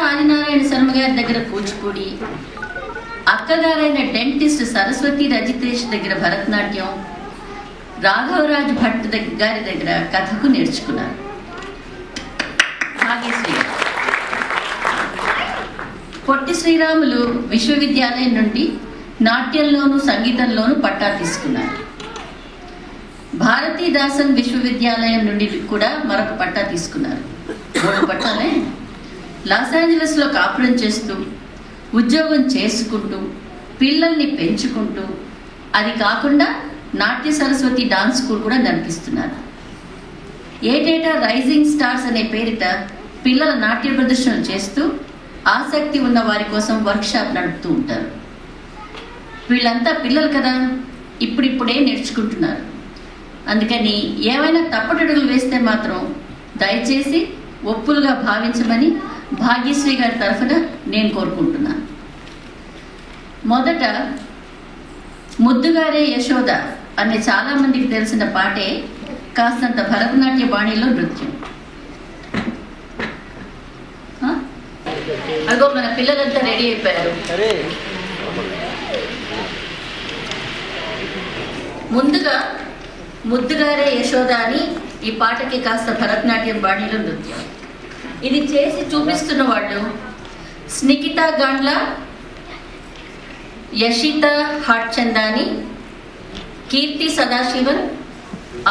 ఆదినారాయణ శర్మ గారి దగ్గర కూచిపూడి, అక్కగారైన డెంటిస్ట్ సరస్వతి రజితేష్ దగ్గర భరతనాట్యం, రాఘవరాజ్ భట్ గారి దగ్గర కథకు నేర్చుకున్నారు. భాగ్యశ్రీ పొట్టి శ్రీరాములు విశ్వవిద్యాలయం నుండి నాట్యంలోను సంగీతంలోను పట్టా తీసుకున్నారు. భారతీదాసన్ విశ్వవిద్యాలయం నుండి కూడా మరొక పట్టా తీసుకున్నారు. 3 పట్టాలే. లాస్ ఏంజలస్ లో కాపురం చేస్తూ ఉద్యోగం చేసుకుంటూ పిల్లల్ని పెంచుకుంటూ, అది కాకుండా నాట్య సరస్వతి డాన్స్ స్కూల్ కూడా నడిపిస్తున్నారు. ఏటేటా రైజింగ్ స్టార్స్ అనే పేరిట పిల్లల నాట్య ప్రదర్శనలు చేస్తూ ఆసక్తి ఉన్న వారి కోసం వర్క్ షాప్ నడుపుతూ ఉంటారు. వీళ్ళంతా పిల్లలు కదా, ఇప్పుడిప్పుడే నేర్చుకుంటున్నారు. అందుకని ఏమైనా తప్పటడుగులు వేస్తే మాత్రం దయచేసి ఒప్పులుగా భావించమని భాగ్యశ్రీ గారి తరఫున నేను కోరుకుంటున్నాను. మొదట ముద్దుగారే యశోద అనే చాలా మందికి తెలిసిన పాటే కాస్తంత భరతనాట్య బాణీలో నృత్యం. అదిగో మన పిల్లలంతా రెడీ అయిపోయారు. ముందుగా ముద్దుగారే యశోద అని ఈ పాటకి కాస్త భరతనాట్యం బాణీలో నృత్యం. ఇది చేసి చూపిస్తున్న వాళ్ళు స్నికితా గాండ్లా, యషిత హాట్చందాని, Keerthi Sadasivan,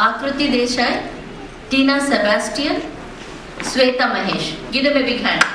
Akriti Desai, Tina Sebastian, Shweta Mahesh. Give them a big hand.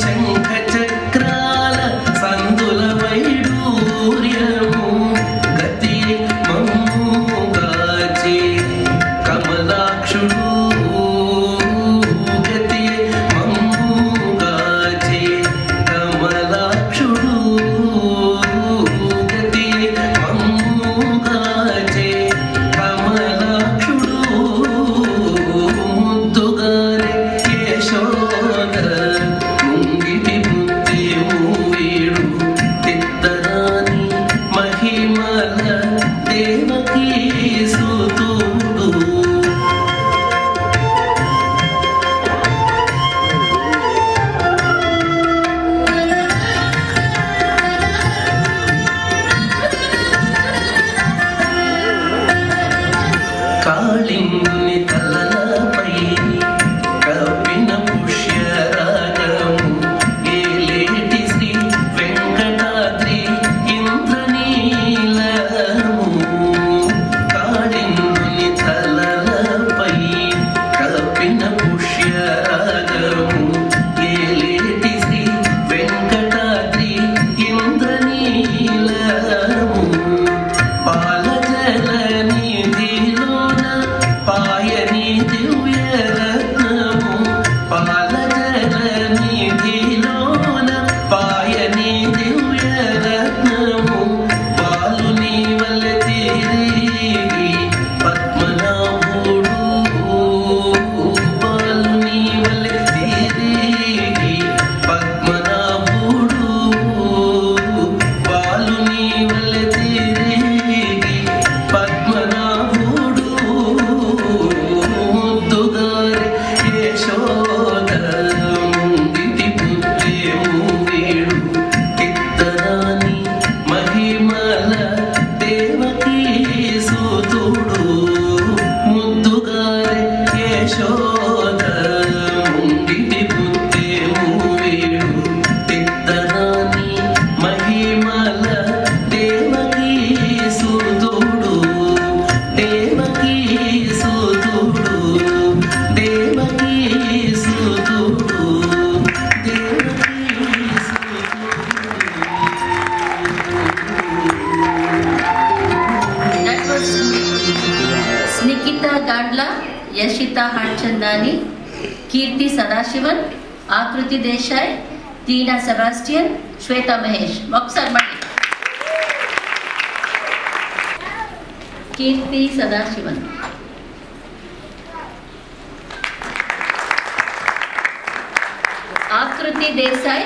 శంఖ చక్ర యశితా హర్చందాని, కీర్తి సదాశివన్, ఆకృతి దేశాయ్, టీనా సెబాస్టియన్, శ్వేతా మహేష్. ఒకసారి మళ్ళీ కీర్తి సదాశివన్, ఆకృతి దేశాయ్,